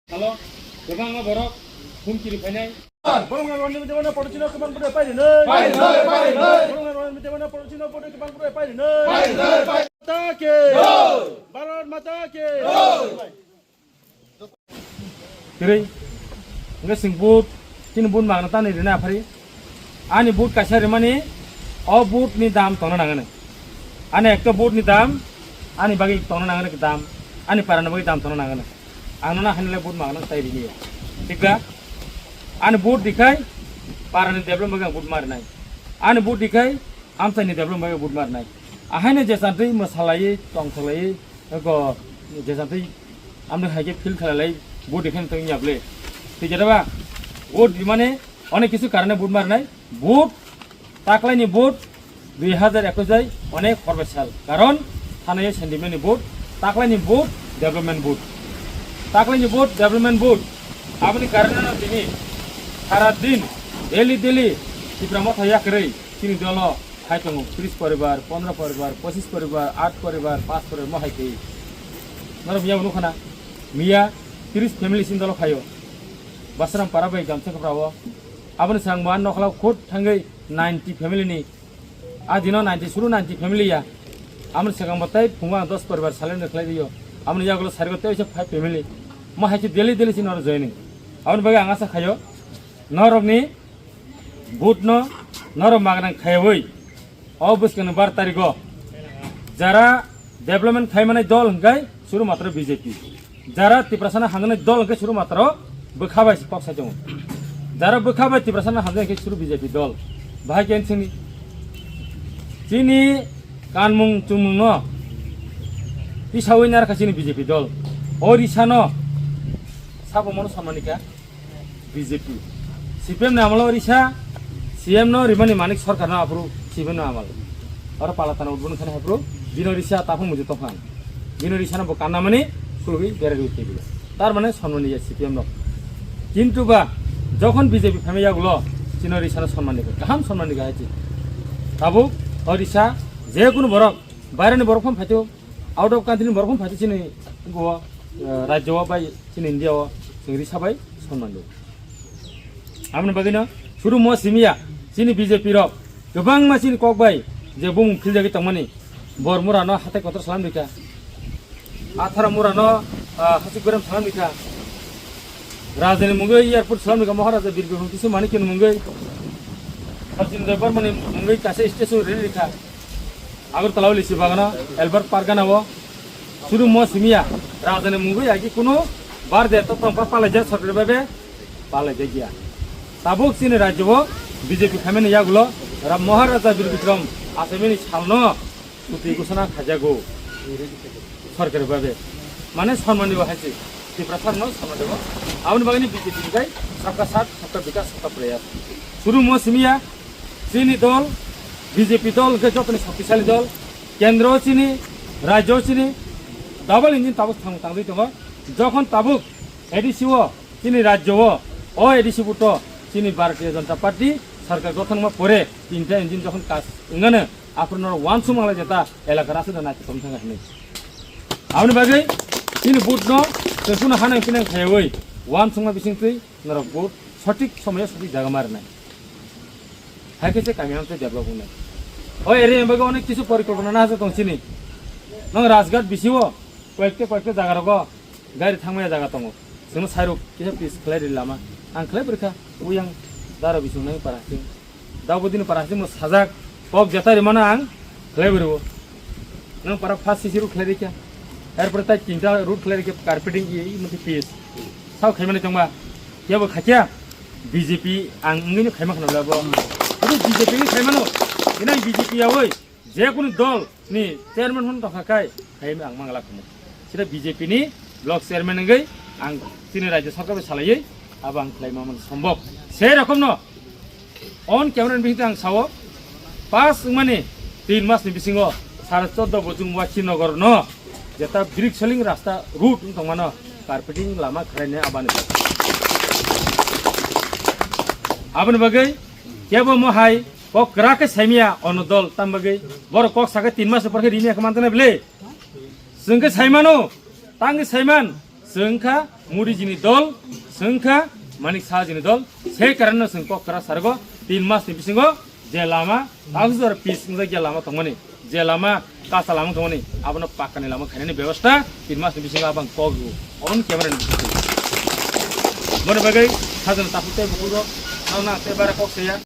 Halo, jangan nggak borok, kum kiri panai. Bolong orang ni mana produksi nak kembang budaya pai ni. Pai, Bolong orang ni mana produksi nak budaya kembang budaya pai ni. Mata ke. Barat mata ke. Kiri, nggak sing boot, cina boot mana tani dina apa hari? Ani boot kasar mana? Oh boot ni dam tono nangan. Ani ekta boot ni dam, ani bagi tono nangan ke dam, ani parana bagi dam tono nangan. Anu na hanle boot mana tay ini ya. Tiga. Ani boot dikai, parane develop bagai boot mar nai. Ani boot dikai, amsa ni develop bagai boot mar nai. Ahane jasa tu masalah ye, tong salah ye, ko jasa tu amne hake feel khalai boot dikai tu nyable. Tiga apa? Boot di mana? Onek kisu karena boot mar nai. Boot taklai ni boot 2021 jai onek korbesal. Karon thanaye sentiment ni boot, taklai ni boot development boot. Taklai ni boot development boot. Apni karena na dini সারাদিন daily চিত্রামত হইয়া করে তিনি দল খাইতো 30 পরিবার 15 পরিবার 25 পরিবার 8 পরিবার 5 পরিবার মহাইতে নর মিয়া অনুখানা মিয়া 30 ফ্যামিলি সিন দল খাইও বাসরাম পারাবাই গামছা করাবো আপনি সাংমান নখলাও খুদ থাঙ্গৈ 90 ফ্যামিলি নি আ দিন 90 শুরু 90 ফ্যামিলি ইয়া আমন সাগামতাই ফুমা 10 পরিবার সালেন খলাই দিও আপনি ইয়াগুলো সারিগতে হইছে 5 ফ্যামিলি মহাইতে ডেলি সিন নর জয়নি আপনি বাগে আঙাসা খাইও Norok ni, boot no, norok magnang khaywoi. Obus kan bar tarigo. Jara development khay mana dol hinggai suru matro BJP. Jara tiprasana hangne dol hinggai suru matro bekhabai si paksa jong. Jara bekhabai tiprasana hangne hinggai suru BJP dol. Bahai ken sini. Sini kanmung chumung no. Pisawai nar kasini BJP dol. Orisa no. Sabo mono samanika BJP. CPM na amalo orisa CM no rimani manik sarkar na apru CPM na amal aro palatana udbun khane apru bin orisa tapung muje tofan bin orisa na bokanna mani kubi bere ruti bila tar mane সম্মানী ya CPM no kintu ba jokhon BJP family gulo chin orisa na সম্মান nikai kaham সম্মান nikai achi tabu orisa je kono borok bayre ni borok pham phaito out of country ni borok pham phaito chini go rajyo bai chin India o singri sabai সম্মান do Amne bagina suru mo simia sini BJP rok gobang masin kokbai je bung phil jagi tangmani bor murano hate kotor salam dika athara murano hasi goram salam dika rajani mungai airport salam dika maharaja birbhum kisu manikin mungai hajin debar mani mungai kase station rel dika agar talaw lisi bagana albert pargana wo suru mo simia rajani mungai agi kuno bar de to pampa pala ja sarkar babe pala jagia Tabuk sini rajyo BJP family yagulo ram Maharaja Bir Bikram asemini salno uti kusana khajago sarkar babe mane সম্মান দিব হাইছে ti prasar no সম্মান দেব আপনি বাগানি BJP গাই সবকা সাথ সবকা বিকাশ সবকা প্রয়াস শুরু মো সিমিয়া sini দল BJP দল কে যতনি শক্তিশালী দল কেন্দ্র চিনি রাজ্য চিনি ডাবল ইঞ্জিন তাবুক থাংদই দङ যখন তাবুক এডিসিও চিনি রাজ্য ও ADC বুটো Sini Bharatiya Janata Party sarkar gotong ma pore tinta engine jokhon kas ingane apnor one sumala jeta elakar ase na tom thanga hne amne bagai sini boot no sesuna hana kinen khayoi one summa bising tui nor boot সঠিক সময়ে সঠিক জায়গা মার নাই হাইকেছে কামিয়ামতে develop হনে ওই এর এমবাগে অনেক কিছু পরিকল্পনা না আছে তংছিনি নং রাজঘাট বিসিও কয়েকটা জায়গা রগো গাড়ি থাংমায়া জায়গা তং जों साइरक किसा पिस खलाय लामा आं खलाय बरखा उयां दारा बिसुं नाय पारासिं दावबदिन पारासिं मो साजाक पक जतारि माना आं खलाय बरबो नों पारा फास सिसिरु खलाय रिका एरपर ता तिनटा रूट खलाय रिका कार्पेटिंग इ मथि पिस साव खायमाने तंबा याबो खाथिया BJP आं इंगिनो खायमा खनाब्लाबो अबे BJP नि खायमानो इनाय BJP आवै जे कुनु दल नि चेयरमैन हन तखाखाय खायमा आं मांगला खमो सिदा BJP नि ब्लक चेयरमैन नगै आं sini raja sarkar salai abang klaim aman সম্ভব সেই রকম ন অন ক্যামেরান বিহিত আং সাও পাস মানে 3 মাস নি বিসিঙ্গ 14.5 বজুং ওয়াচিনগর ন যেটা ব্রিক সেলিং রাস্তা রুট দংমান কার্পেটিং লামা খরাইনে আবানি বাগৈ কেবো মহাই কক রাকে সাইমিয়া অনদল তাম বাগৈ বড় কক সাকে 3 মাস পরকে রিমিয়া কমান্তনে বলে जोंखो साइमानो तांगे साइमान जोंखा मुरिजिनि दल जोंखा मानिक साहाजिनि दल से कारण जों क'क्राझार सारगो 3 मासनि बिसिङाव जे लामा आगजुर पिस जायगा लामा दंमोन जे लामा कासा लामा दंमोन आबनो पाक्कानि लामा खायनायनि बेबस्था 3 मासनि बिसिङाव आबां कगु अन केमेरानि मोन बागै साजन ताफुते बुकुरो आंना तेबारा कक्सेया